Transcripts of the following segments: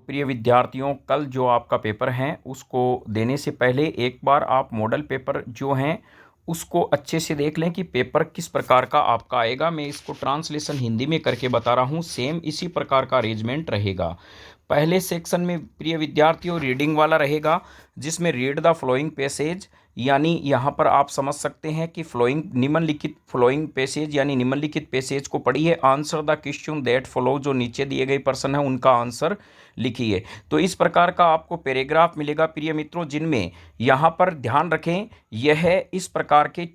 प्रिय विद्यार्थियों, कल जो आपका पेपर है उसको देने से पहले एक बार आप मॉडल पेपर जो हैं उसको अच्छे से देख लें कि पेपर किस प्रकार का आपका आएगा। मैं इसको ट्रांसलेशन हिंदी में करके बता रहा हूँ, सेम इसी प्रकार का अरेंजमेंट रहेगा। पहले सेक्शन में प्रिय विद्यार्थियों रीडिंग वाला रहेगा, जिसमें रीड द फ्लोइंग पैसेज, यानी यहाँ पर आप समझ सकते हैं कि फ्लोइंग निम्नलिखित फ्लोइंग पैसेज यानी निम्नलिखित पैसेज को पढ़िए। Answer the question that follow, जो नीचे दिए गए प्रश्न है उनका आंसर लिखिए। तो इस प्रकार का आपको पैराग्राफ मिलेगा प्रिय मित्रों, जिनमें यहाँ पर ध्यान रखें यह इस प्रकार के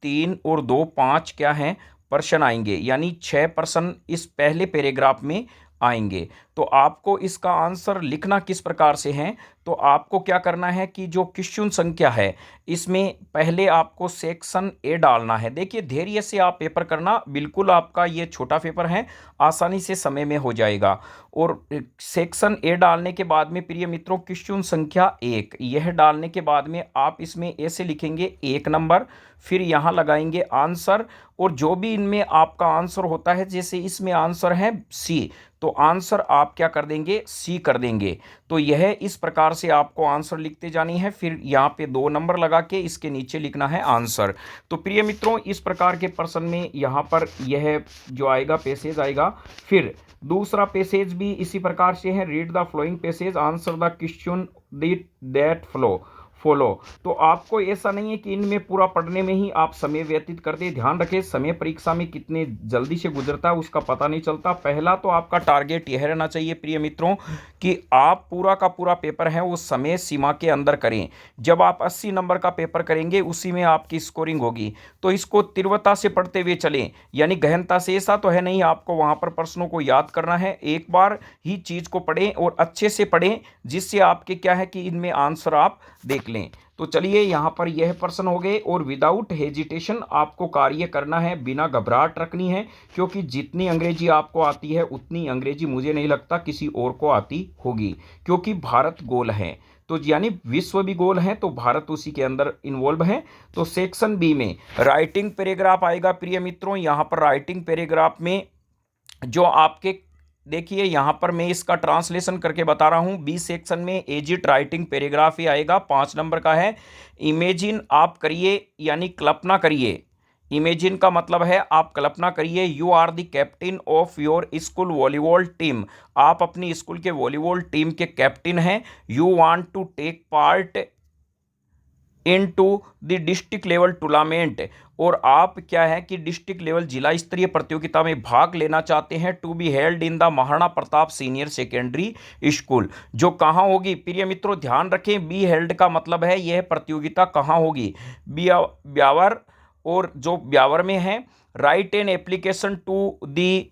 3 और 2 5 क्या हैं प्रश्न आएंगे, यानी 6 प्रश्न इस पहले पैराग्राफ में आएंगे। तो आपको इसका आंसर लिखना किस प्रकार से है, तो आपको क्या करना है कि जो क्वेश्चन संख्या है इसमें पहले आपको सेक्शन ए डालना है। देखिए धैर्य से आप पेपर करना, बिल्कुल आपका ये छोटा पेपर है, आसानी से समय में हो जाएगा। और सेक्शन ए डालने के बाद में प्रिय मित्रों क्वेश्चन संख्या 1 यह डालने के बाद में आप इसमें ऐसे लिखेंगे 1 नंबर, फिर यहाँ लगाएंगे आंसर, और जो भी इनमें आपका आंसर होता है, जैसे इसमें आंसर है सी, तो आंसर आप क्या कर देंगे, सी कर देंगे। तो यह इस प्रकार से आपको आंसर लिखते जानी है, फिर यहाँ पे 2 नंबर लगा के इसके नीचे लिखना है आंसर। तो प्रिय मित्रों इस प्रकार के प्रश्न में यहाँ पर यह जो आएगा पैसेज आएगा। फिर दूसरा पैसेज भी इसी प्रकार से है, read the flowing passage, answer the question that follow. तो आपको ऐसा नहीं है कि इनमें पूरा पढ़ने में ही आप समय व्यतीत कर दे। ध्यान रखें समय परीक्षा में कितने जल्दी से गुजरता है उसका पता नहीं चलता। पहला तो आपका टारगेट यह रहना चाहिए प्रिय मित्रों कि आप पूरा का पूरा पेपर है वो समय सीमा के अंदर करें। जब आप 80 नंबर का पेपर करेंगे उसी में आपकी स्कोरिंग होगी, तो इसको तीव्रता से पढ़ते हुए चलें, यानी गहनता से। ऐसा तो है नहीं आपको वहां पर प्रश्नों को याद करना है, एक बार ही चीज को पढ़ें और अच्छे से पढ़ें, जिससे आपके क्या है कि इनमें आंसर आप देख लें। तो चलिए यहाँ पर यह प्रश्न हो गए, और विदाउट हेजिटेशन आपको कार्य करना है, बिना घबराहट रखनी है, क्योंकि जितनी अंग्रेजी आपको आती है उतनी अंग्रेजी मुझे नहीं लगता किसी और को आती होगी, क्योंकि भारत गोल है, तो यानी विश्व भी गोल है, तो भारत उसी के अंदर इन्वॉल्व है। तो सेक्शन बी में राइटिंग पैराग्राफ आएगा प्रिय मित्रों। यहाँ पर राइटिंग पैराग्राफ में जो आपके देखिए यहाँ पर मैं इसका ट्रांसलेशन करके बता रहा हूँ। बी सेक्शन में एजिट राइटिंग पैराग्राफ ही आएगा, 5 नंबर का है। इमेजिन आप करिए, यानी कल्पना करिए। इमेजिन का मतलब है आप कल्पना करिए, you are the captain of your school volleyball team, आप अपनी स्कूल के वॉलीबॉल टीम के कैप्टन हैं। You want to take part into the district level tournament, और आप क्या है कि डिस्ट्रिक्ट लेवल जिला स्तरीय प्रतियोगिता में भाग लेना चाहते हैं, to be held in the Maharana Pratap senior secondary school, जो कहाँ होगी प्रिय मित्रों ध्यान रखें। बी हेल्ड का मतलब है यह प्रतियोगिता कहाँ होगी, ब्यावर, और जो ब्यावर में है। Write an application to the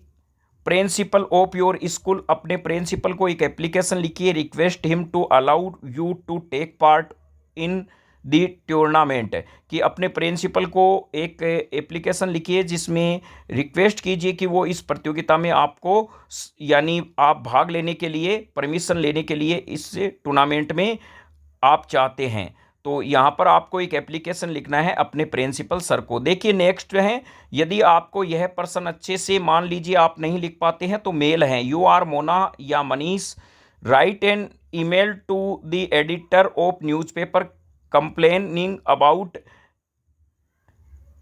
principal of your school, अपने प्रिंसिपल को एक एप्लीकेशन लिखिए, request him to allow you to take part in the tournament, कि अपने प्रिंसिपल को एक एप्लीकेशन लिखिए जिसमें रिक्वेस्ट कीजिए कि वो इस प्रतियोगिता में आपको, यानी आप भाग लेने के लिए, परमिशन लेने के लिए इस टूर्नामेंट में आप चाहते हैं। तो यहाँ पर आपको एक एप्लीकेशन लिखना है अपने प्रिंसिपल सर को। देखिए नेक्स्ट है, यदि आपको यह प्रश्न अच्छे से मान लीजिए आप नहीं लिख पाते हैं तो मेल है, यू आर मोना या Manish, write an email to the editor of newspaper complaining about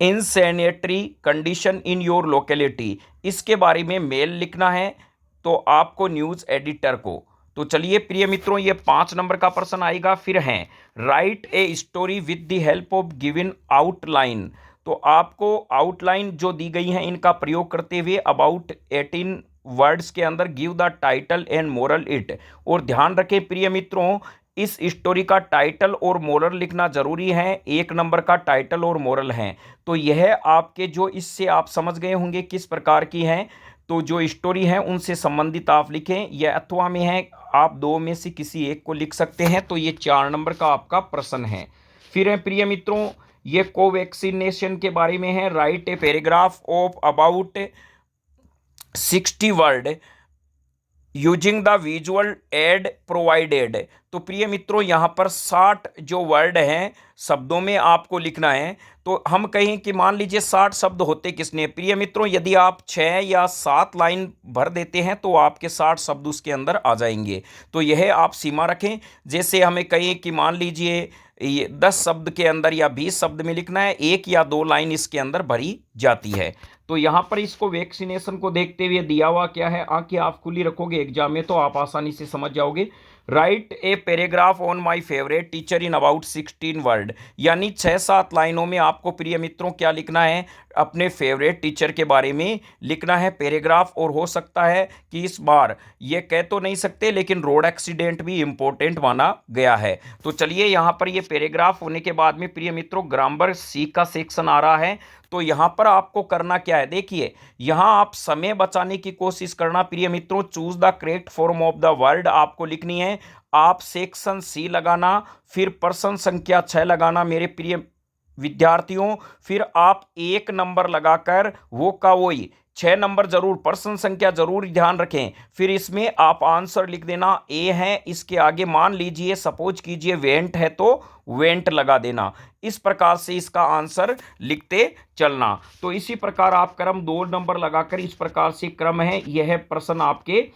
insanitary condition in your locality, इसके बारे में मेल लिखना है तो आपको न्यूज़ एडिटर को। तो चलिए प्रिय मित्रों ये 5 नंबर का प्रश्न आएगा। फिर है right a story with the help of given outline, तो आपको आउटलाइन जो दी गई हैं इनका प्रयोग करते हुए अबाउट 18 वर्ड्स के अंदर give the title and moral it, और ध्यान रखें प्रिय मित्रों इस स्टोरी का टाइटल और मोरल लिखना जरूरी है। 1 नंबर का टाइटल और मोरल है, तो यह आपके जो इससे आप समझ गए होंगे किस प्रकार की हैं, तो जो स्टोरी है उनसे संबंधित आप लिखें, यह अथवा में है, आप 2 में से किसी एक को लिख सकते हैं। तो ये 4 नंबर का आपका प्रश्न है। फिर है प्रिय मित्रों ये कोवैक्सीनेशन के बारे में है, right a paragraph of about 60 word using the visual add provided, तो प्रिय मित्रों यहाँ पर 60 जो वर्ड हैं शब्दों में आपको लिखना है। तो हम कहें कि मान लीजिए 60 शब्द होते किसने, प्रिय मित्रों यदि आप 6 या 7 लाइन भर देते हैं तो आपके 60 शब्द उसके अंदर आ जाएंगे। तो यह आप सीमा रखें। जैसे हमें कहें कि मान लीजिए ये 10 शब्द के अंदर या 20 शब्द में लिखना है, 1 या 2 लाइन इसके अंदर भरी जाती है। तो यहाँ पर इसको वैक्सीनेशन को देखते हुए दिया हुआ क्या है, आंखें आप खुली रखोगे एग्जाम में तो आप आसानी से समझ जाओगे। Right a paragraph on my favourite teacher in about 16 word, यानी 6-7 लाइनों में आपको प्रिय मित्रों क्या लिखना है, अपने फेवरेट टीचर के बारे में लिखना है पैराग्राफ। और हो सकता है कि इस बार ये कह तो नहीं सकते लेकिन रोड एक्सीडेंट भी इंपॉर्टेंट माना गया है। तो चलिए यहाँ पर ये पैराग्राफ होने के बाद में प्रिय मित्रों ग्रामर सी का सेक्शन आ रहा है। तो यहाँ पर आपको करना क्या है, देखिए यहाँ आप समय बचाने की कोशिश करना प्रिय मित्रों। Choose the correct form of the word आपको लिखनी है। आप सेक्शन सी लगाना, फिर प्रश्न संख्या 6 लगाना मेरे प्रिय विद्यार्थियों। फिर आप 1 नंबर लगाकर वो का वही 6 नंबर जरूर, प्रश्न संख्या जरूर ध्यान रखें। फिर इसमें आप आंसर लिख देना। ए है, इसके आगे मान लीजिए सपोज कीजिए वेंट है तो वेंट लगा देना। इस प्रकार से इसका आंसर लिखते चलना। तो इसी प्रकार आप क्रम 2 नंबर लगाकर इस प्रकार से क्रम है, यह प्रश्न आपके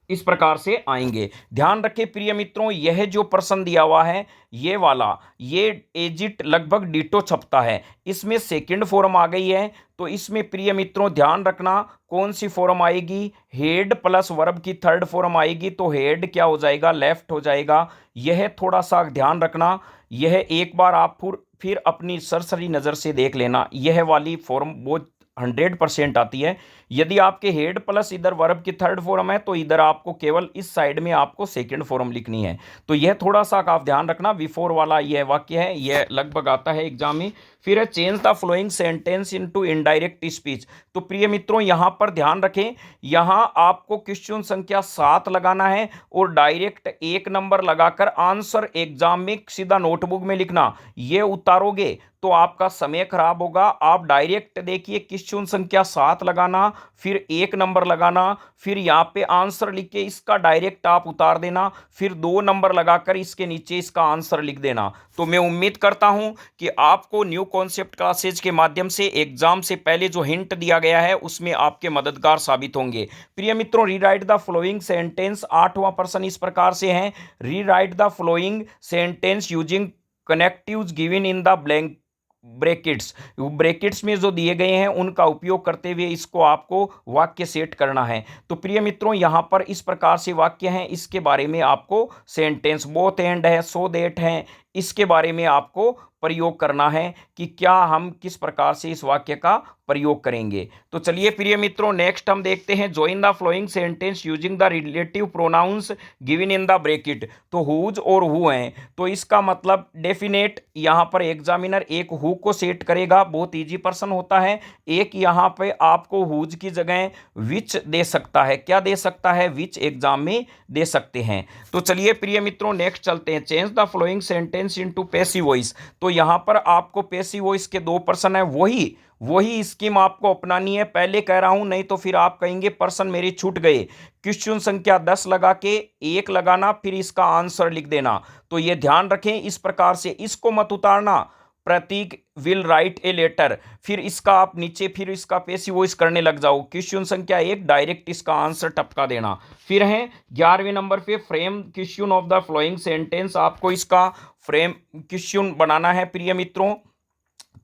इस प्रकार से आएंगे। ध्यान रखें प्रिय मित्रों, यह जो प्रश्न दिया हुआ है ये वाला, ये एजिट लगभग डिटो छपता है। इसमें सेकंड फॉर्म आ गई है। तो इसमें प्रिय मित्रों ध्यान रखना कौन सी फॉर्म आएगी, हेड प्लस वर्ब की थर्ड फॉर्म आएगी। तो हेड क्या हो जाएगा, लेफ्ट हो जाएगा। यह थोड़ा सा ध्यान रखना। यह एक बार आप फिर अपनी सरसरी नज़र से देख लेना। यह वाली फॉर्म बहुत 100% आती है। यदि आपके हेड प्लस इधर वर्ब की थर्ड फॉर्म है तो इधर आपको केवल इस साइड में आपको सेकंड फॉर्म लिखनी है। तो यह थोड़ा सा आप ध्यान रखना। बिफोर वाला यह वाक्य है, यह लगभग आता है एग्जाम में। फिर है change the flowing sentence into indirect speech. तो प्रिय मित्रों यहां पर ध्यान रखें, यहां आपको क्वेश्चन संख्या 7 लगाना है और डायरेक्ट 1 नंबर लगाकर आंसर एग्जाम में सीधा नोटबुक में लिखना। यह उतारोगे तो आपका समय खराब होगा। आप डायरेक्ट देखिए क्वेश्चन संख्या 7 लगाना, फिर 1 नंबर लगाना, फिर यहाँ पे आंसर लिख के इसका डायरेक्ट आप उतार देना, फिर 2 नंबर लगाकर इसके नीचे इसका आंसर लिख देना। तो मैं उम्मीद करता हूं कि आपको न्यू कॉन्सेप्ट क्लासेज के माध्यम से एग्जाम से पहले जो हिंट दिया गया है उसमें आपके मददगार साबित होंगे। प्रिय मित्रों रीराइट द फ्लोइंग सेंटेंस, 8वां प्रश्न इस प्रकार से है, rewrite the flowing sentence using connectives given in the blank brackets में जो दिए गए हैं उनका उपयोग करते हुए इसको आपको वाक्य सेट करना है। तो प्रिय मित्रों यहां पर इस प्रकार से वाक्य हैं, इसके बारे में आपको सेंटेंस बोथ एंड है, सो दैट है, इसके बारे में आपको प्रयोग करना है कि क्या हम किस प्रकार से इस वाक्य का प्रयोग करेंगे। तो चलिए प्रिय मित्रों नेक्स्ट हम देखते हैं join the flowing sentence using the relative pronouns given in the bracket. तो हुज और हु हैं, तो इसका मतलब डेफिनेट यहां पर एग्जामिनर एक हु को सेट करेगा, बहुत इजी प्रश्न होता है। एक यहां पे आपको हुज की जगह विच दे सकता है, क्या दे सकता है, विच एग्जाम में दे सकते हैं। तो चलिए प्रिय मित्रों नेक्स्ट चलते हैं, change the flowing sentence into passive voice. तो यहां पर आपको पैसिव वॉइस के 2 प्रश्न है, वही स्कीम आपको अपनानी है। पहले कह रहा हूं नहीं तो फिर आप कहेंगे प्रश्न मेरे छूट गए। क्वेश्चन संख्या 10 लगा के 1 लगाना, फिर इसका आंसर लिख देना। तो ये ध्यान रखें इस प्रकार से, इसको मत उतारना। प्रतीक विल राइट ए लेटर, फिर इसका आप नीचे फिर इसका पैसिव वॉइस करने लग जाओ। क्वेश्चन संख्या 1 डायरेक्ट इसका आंसर टपका देना। फिर है 11वें नंबर पे frame question of the flowing sentence, आपको इसका फ्रेम क्वेश्चन बनाना है प्रिय मित्रों।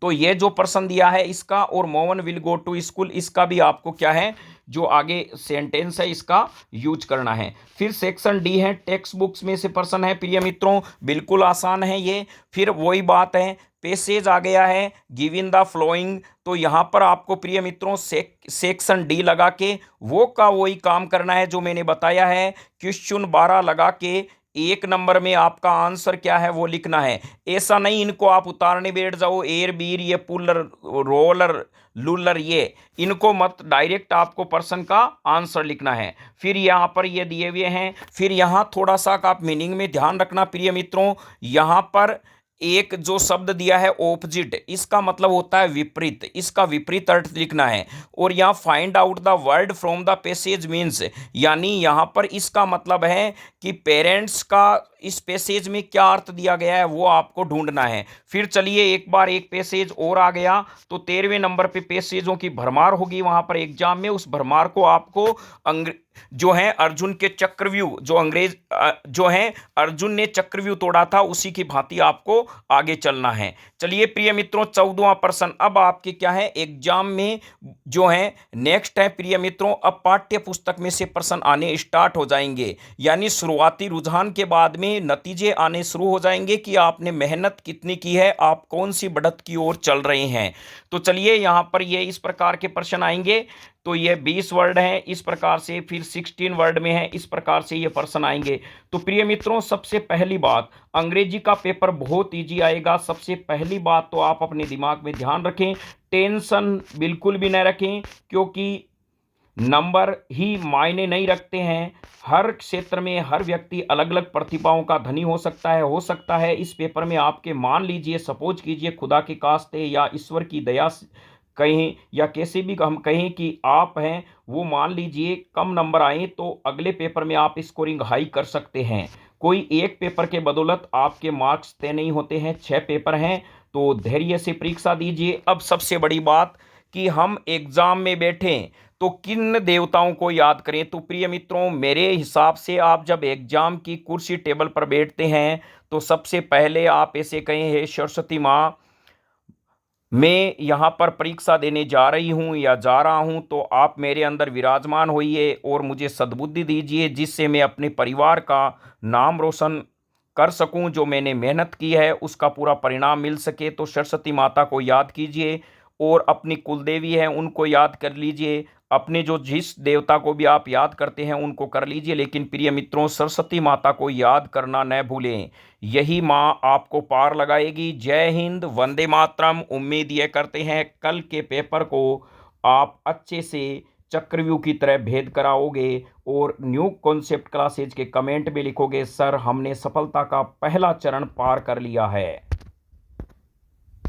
तो ये जो प्रश्न दिया है इसका, और Mohan will go to school, इसका भी आपको क्या है जो आगे सेंटेंस है इसका यूज करना है। फिर सेक्शन डी है टेक्स्ट बुक्स में से प्रश्न है प्रिय मित्रों, बिल्कुल आसान है ये। फिर वही बात है, पैसेज आ गया है गिवन द फ्लोइंग। तो यहाँ पर आपको प्रिय मित्रों सेक्शन डी लगा के वो का वही काम करना है जो मैंने बताया है। क्वेश्चन 12 लगा के 1 नंबर में आपका आंसर क्या है वो लिखना है। ऐसा नहीं इनको आप उतारने बैठ जाओ, एयर बीर ये पुलर रोलर लूलर ये इनको मत, डायरेक्ट आपको प्रश्न का आंसर लिखना है। फिर यहाँ पर ये दिए हुए हैं, फिर यहाँ थोड़ा सा आप मीनिंग में ध्यान रखना प्रिय मित्रों। यहाँ पर एक जो शब्द दिया है ऑपोजिट, इसका मतलब होता है विपरीत, इसका विपरीत अर्थ लिखना है। और यहाँ find out the word from the passage means, यानी यहाँ पर इसका मतलब है कि पेरेंट्स का इस पैसेज में क्या अर्थ दिया गया है वो आपको ढूंढना है। फिर चलिए एक बार एक पैसेज और आ गया, तो 13वें नंबर पे पैसेजों की भरमार होगी वहां पर एग्जाम में। उस भरमार को आपको जो है अर्जुन के चक्रव्यूह, जो अंग्रेज जो है अर्जुन ने चक्रव्यूह तोड़ा था, उसी की भांति आपको आगे चलना है। चलिए प्रिय मित्रों, 14वां प्रश्न अब आपके क्या है एग्जाम में जो है नेक्स्ट है प्रिय मित्रों, अब पाठ्य पुस्तक में से प्रश्न आने स्टार्ट हो जाएंगे, यानी शुरुआती रुझान के बाद में नतीजे आने शुरू हो जाएंगे कि आपने मेहनत कितनी की है, आप कौन सी बढ़त की ओर चल रहे हैं। तो चलिए यहां पर ये इस प्रकार के प्रश्न आएंगे, तो ये 20 वर्ड हैं इस प्रकार से, फिर 16 वर्ड में है इस प्रकार से ये प्रश्न आएंगे। तो प्रिय मित्रों, सबसे पहली बात, अंग्रेजी का पेपर बहुत इजी आएगा। सबसे पहली बात तो आप अपने दिमाग में ध्यान रखें, टेंशन बिल्कुल भी न रखें, क्योंकि नंबर ही मायने नहीं रखते हैं। हर क्षेत्र में हर व्यक्ति अलग अलग प्रतिभाओं का धनी हो सकता है इस पेपर में आपके, मान लीजिए सपोज कीजिए खुदा के कास्ते या ईश्वर की दया कहें या कैसे भी हम कहें कि आप हैं, वो मान लीजिए कम नंबर आए तो अगले पेपर में आप स्कोरिंग हाई कर सकते हैं। कोई एक पेपर के बदौलत आपके मार्क्स तय नहीं होते हैं, 6 पेपर हैं, तो धैर्य से परीक्षा दीजिए। अब सबसे बड़ी बात कि हम एग्जाम में बैठें तो किन देवताओं को याद करें। तो प्रिय मित्रों, मेरे हिसाब से आप जब एग्जाम की कुर्सी टेबल पर बैठते हैं तो सबसे पहले आप ऐसे कहें, हे सरस्वती माँ, मैं यहाँ पर परीक्षा देने जा रही हूँ या जा रहा हूँ, तो आप मेरे अंदर विराजमान होइए और मुझे सद्बुद्धि दीजिए, जिससे मैं अपने परिवार का नाम रोशन कर सकूं, जो मैंने मेहनत की है उसका पूरा परिणाम मिल सके। तो सरस्वती माता को याद कीजिए और अपनी कुलदेवी है उनको याद कर लीजिए, अपने जो जिस देवता को भी आप याद करते हैं उनको कर लीजिए, लेकिन प्रिय मित्रों सरस्वती माता को याद करना न भूलें, यही माँ आपको पार लगाएगी। जय हिंद, वंदे मातरम। उम्मीद ये करते हैं कल के पेपर को आप अच्छे से चक्रव्यूह की तरह भेद कराओगे और न्यू कॉन्सेप्ट क्लासेज के कमेंट में लिखोगे, सर हमने सफलता का पहला चरण पार कर लिया है।